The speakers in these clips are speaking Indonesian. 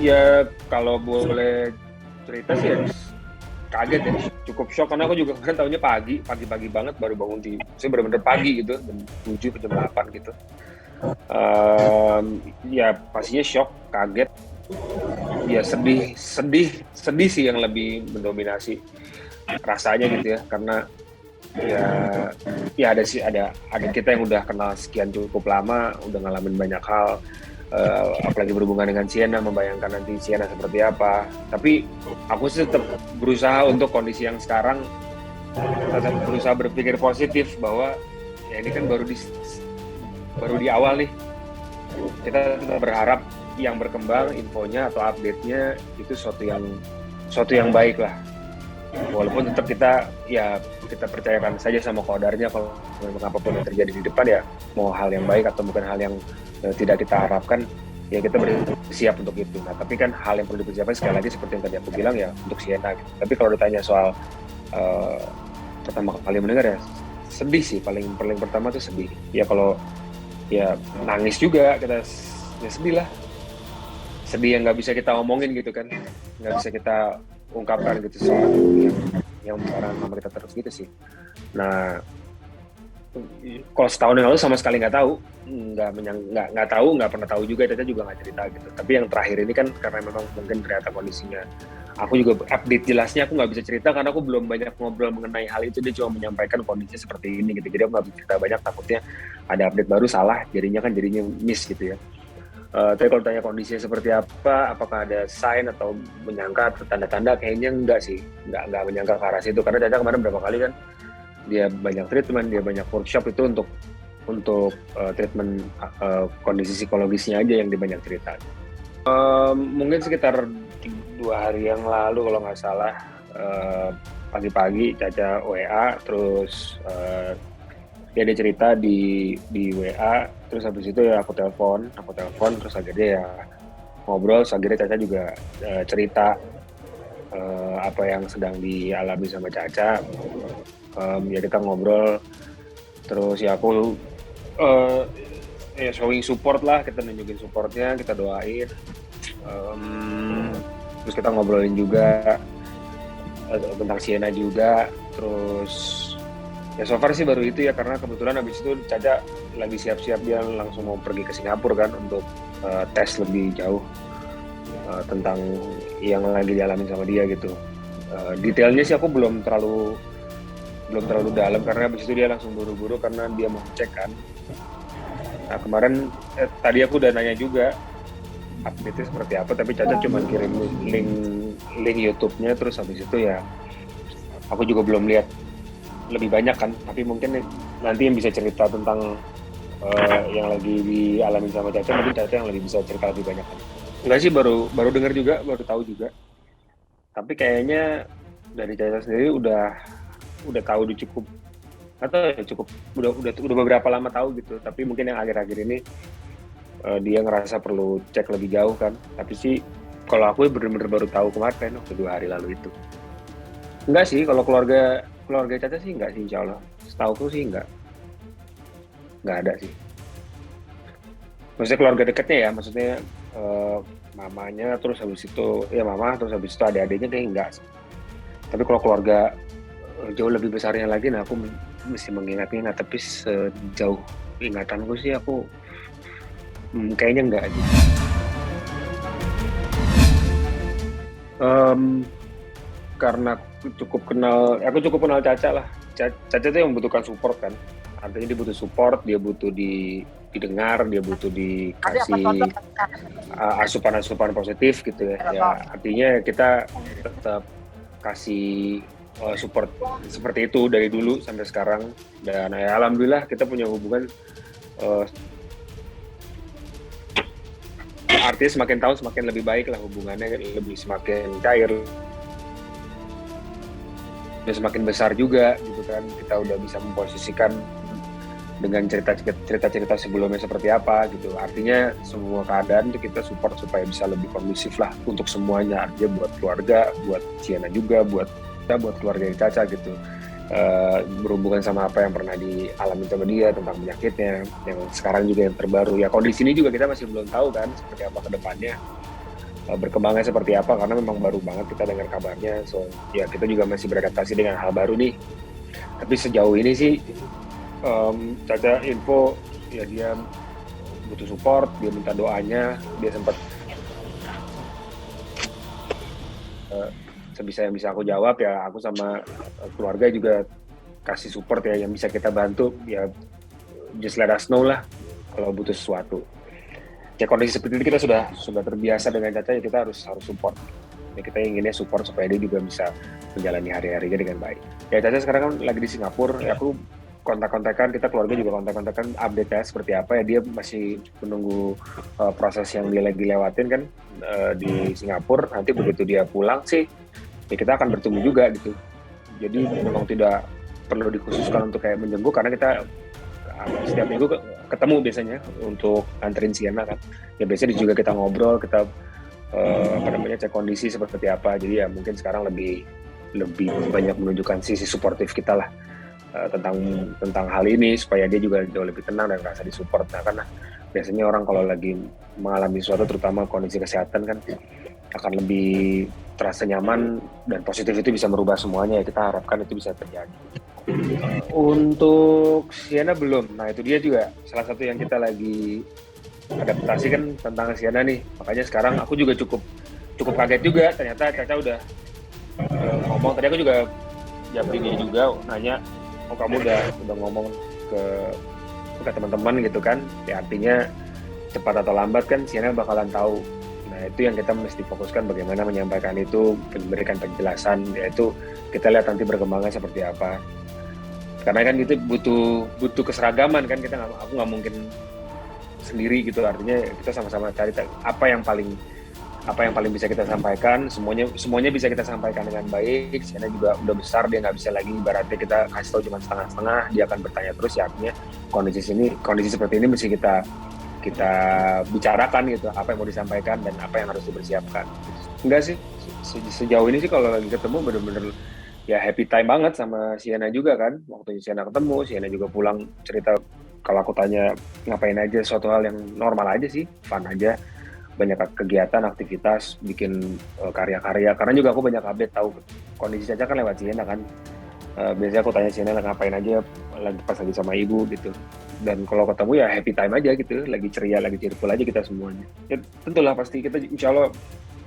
Ya kalau boleh cerita sih ya kaget ya, cukup shock karena aku juga kan tahunya pagi banget baru bangun saya benar-benar pagi gitu, jam 7 ke jam 8 gitu. Ya pastinya shock, kaget, ya sedih sih yang lebih mendominasi rasanya gitu ya, karena ya ada kita yang udah kenal sekian cukup lama, udah ngalamin banyak hal, apalagi berhubungan dengan Sienna, membayangkan nanti Sienna seperti apa. Tapi aku sih tetap berusaha untuk kondisi yang sekarang, tetap berusaha berpikir positif bahwa ya ini kan baru di awal nih. Kita tetap berharap yang berkembang infonya atau update-nya itu suatu yang baik lah. Walaupun tetap kita percayakan saja sama kodarnya, kalau memang apapun yang terjadi di depan ya mau hal yang baik atau bukan hal yang tidak kita harapkan, ya kita bersiap untuk itu. Nah tapi kan hal yang perlu dipersiapkan sekali lagi seperti yang tadi aku bilang ya untuk Sienna gitu. Tapi kalau ditanya soal pertama kali mendengar ya sedih sih, paling pertama tuh sedih ya. Kalau ya nangis juga kita, ya sedih lah, sedih yang nggak bisa kita omongin gitu kan, nggak bisa kita ungkapkan gitu, soal yang bicara sama kita terus gitu sih. Nah kalau setahun yang lalu sama sekali nggak tahu, nggak pernah tahu juga, Caca juga nggak cerita gitu. Tapi yang terakhir ini kan karena memang mungkin ternyata kondisinya, aku juga update jelasnya aku nggak bisa cerita karena aku belum banyak ngobrol mengenai hal itu. Dia cuma menyampaikan kondisi seperti ini gitu, jadi aku nggak bisa cerita banyak, takutnya ada update baru salah, jadinya miss gitu ya. Tapi kalau tanya kondisinya seperti apa, apakah ada sign atau menyangka atau tanda-tanda, kayaknya enggak sih, nggak menyangka ke arah situ. Karena Caca kemarin berapa kali kan dia banyak treatment, dia banyak workshop itu untuk treatment kondisi psikologisnya aja yang dia banyak cerita. Mungkin sekitar 2 hari yang lalu kalau nggak salah, pagi-pagi Caca WA, terus dia cerita di WA, terus habis itu ya aku telepon, terus akhirnya ya ngobrol, terus akhirnya Caca juga cerita apa yang sedang dialami sama Caca. Ya kita ngobrol, terus ya aku ya showing support lah, kita nunjukin supportnya, kita doain, terus kita ngobrolin juga tentang Sienna juga. Terus ya so far sih baru itu ya, karena kebetulan habis itu Caca lagi siap-siap, dia langsung mau pergi ke Singapura kan untuk tes lebih jauh tentang yang lagi dialami sama dia gitu. Detailnya sih aku belum terlalu dalam, karena habis itu dia langsung buru-buru karena dia mau cek kan. Nah kemarin tadi aku udah nanya juga update-nya seperti apa, tapi Caca cuma kirim link YouTube-nya, terus habis itu ya aku juga belum lihat lebih banyak kan. Tapi mungkin nanti yang bisa cerita tentang yang lagi dialami sama Caca, mungkin Caca yang lebih bisa cerita lebih banyak kan. Enggak sih, baru dengar juga, baru tahu juga. Tapi kayaknya dari Caca sendiri udah tahu, udah beberapa lama tahu gitu. Tapi mungkin yang akhir-akhir ini dia ngerasa perlu cek lebih jauh kan. Tapi sih kalau aku bener-bener baru tahu kemarin waktu 2 hari lalu itu. Enggak sih, kalau keluarga Caca sih enggak sih, insya Allah. Setauku sih enggak ada sih. Maksudnya keluarga dekatnya ya, maksudnya mamanya, terus habis itu ya mama, terus habis itu adik-adiknya kayak enggak sih. Tapi kalau keluarga jauh lebih besarnya lagi, nah aku mesti mengingat-ingat. Tapi sejauh ingatanku sih aku kayaknya enggak aja. Karena aku cukup kenal Caca lah. Caca tuh yang membutuhkan support kan. Artinya dia butuh support, dia butuh didengar, dia butuh dikasih asupan-asupan positif gitu ya. Ya artinya kita tetap kasih support seperti itu dari dulu sampai sekarang. Dan ya alhamdulillah kita punya hubungan, artinya semakin tahun semakin lebih baik lah hubungannya, semakin cair, dan semakin besar juga gitu kan. Kita udah bisa memposisikan dengan cerita-cerita sebelumnya seperti apa gitu. Artinya semua keadaan itu kita support supaya bisa lebih kondusif lah untuk semuanya. Artinya buat keluarga, buat Sienna juga, buat keluarga yang Caca gitu. Berhubungan sama apa yang pernah dialami sama dia, tentang penyakitnya, yang sekarang juga yang terbaru. Ya kondisi ini juga kita masih belum tahu kan seperti apa ke depannya. berkembangnya seperti apa karena memang baru banget kita dengar kabarnya. So ya kita juga masih beradaptasi dengan hal baru nih. Tapi sejauh ini sih Caca info ya dia butuh support, dia minta doanya, dia sempat sebisa yang bisa aku jawab ya, aku sama keluarga juga kasih support ya, yang bisa kita bantu ya, just let us know lah kalau butuh sesuatu. Ya kondisi seperti ini kita sudah terbiasa dengan Caca, ya kita harus support. Ya kita inginnya support supaya dia juga bisa menjalani hari-harinya dengan baik. Ya Caca sekarang kan lagi di Singapura, ya aku kontak-kontakan, kita keluarga juga kontak-kontakan update ya seperti apa ya, dia masih menunggu proses yang dia lagi lewatin kan di Singapura. Nanti begitu dia pulang sih ya kita akan bertemu juga gitu. Jadi memang tidak perlu dikhususkan untuk kayak menjenguk karena kita setiap minggu ketemu biasanya untuk anterin Sienna kan. Ya biasanya juga kita ngobrol, kita cek kondisi seperti apa. Jadi ya mungkin sekarang lebih banyak menunjukkan sisi suportif kita lah tentang hal ini supaya dia juga jauh lebih tenang dan merasa disupport. Nah karena biasanya orang kalau lagi mengalami sesuatu terutama kondisi kesehatan kan akan lebih terasa nyaman dan positif, itu bisa merubah semuanya ya, kita harapkan itu bisa terjadi. Untuk Sienna belum, nah itu dia juga salah satu yang kita lagi adaptasi kan tentang Sienna nih, makanya sekarang aku juga cukup kaget juga ternyata Caca udah ngomong. Tadi aku juga japri dia juga nanya, oh kamu udah ngomong ke teman-teman gitu kan, ya artinya cepat atau lambat kan Sienna bakalan tahu. Nah itu yang kita mesti fokuskan, bagaimana menyampaikan itu, memberikan penjelasan, yaitu kita lihat nanti berkembangnya seperti apa. Karena kan kita butuh keseragaman kan, aku nggak mungkin sendiri gitu, artinya kita sama-sama cari apa yang paling bisa kita sampaikan, semuanya bisa kita sampaikan dengan baik. Sienna juga udah besar, dia nggak bisa lagi ibaratnya kita kasih tahu cuma setengah-setengah, dia akan bertanya terus ya, artinya kondisi seperti ini mesti kita bicarakan gitu, apa yang mau disampaikan dan apa yang harus dipersiapkan. Enggak sih, sejauh ini sih kalau lagi ketemu bener-bener ya happy time banget sama Sienna juga kan. Waktu Sienna ketemu, Sienna juga pulang cerita, kalau aku tanya ngapain aja, suatu hal yang normal aja sih, fun aja, banyak kegiatan, aktivitas, bikin karya-karya, karena juga aku banyak update tahu kondisi Caca kan lewat Sienna kan. Biasanya aku tanya Sienna ngapain aja pas lagi sama ibu gitu, dan kalau ketemu ya happy time aja gitu, lagi ceria, lagi cheerful aja kita semuanya. Ya tentulah pasti kita insya Allah,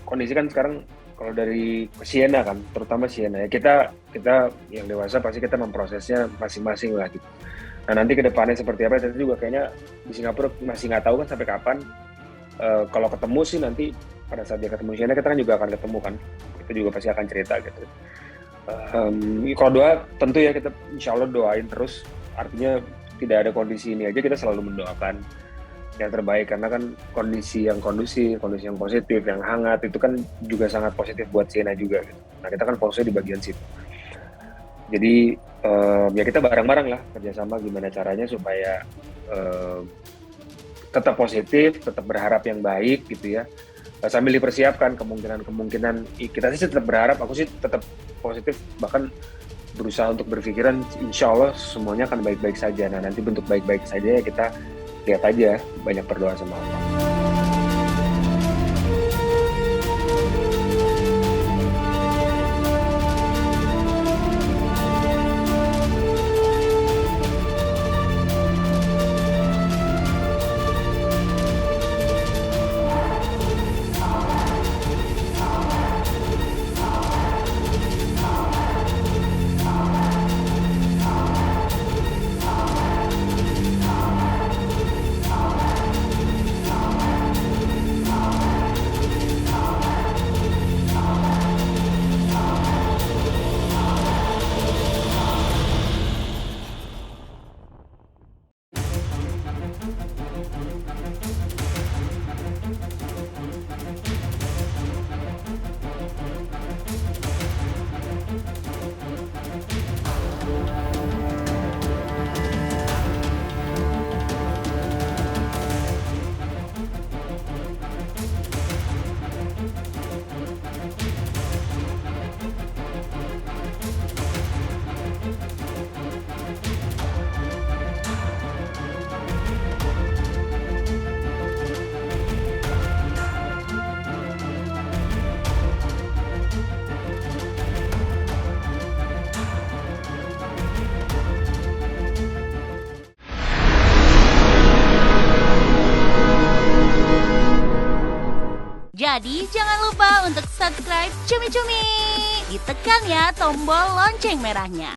kondisi kan sekarang kalau dari Sienna kan, terutama Sienna ya, kita yang dewasa pasti kita memprosesnya masing-masing lah gitu. Nah nanti ke depannya seperti apa, saya juga kayaknya di Singapura masih nggak tahu kan sampai kapan. Kalau ketemu sih nanti pada saat dia ketemu Sienna, kita kan juga akan ketemu kan, kita juga pasti akan cerita gitu. Kalau doa tentu ya kita insya Allah doain terus, artinya tidak ada kondisi ini aja kita selalu mendoakan yang terbaik, karena kan kondisi yang kondusif, kondisi yang positif, yang hangat itu kan juga sangat positif buat Sienna juga gitu. Nah kita kan fokusnya di bagian situ, jadi ya kita bareng-bareng lah kerjasama gimana caranya supaya tetap positif, tetap berharap yang baik gitu ya, sambil dipersiapkan kemungkinan kita sih tetap berharap, aku sih tetap positif, bahkan berusaha untuk berpikiran insya Allah semuanya akan baik-baik saja. Nah nanti bentuk baik-baik saja ya kita lihat aja, banyak berdoa sama Allah. Jadi jangan lupa untuk subscribe Cumi Cumi. Ditekan ya tombol lonceng merahnya.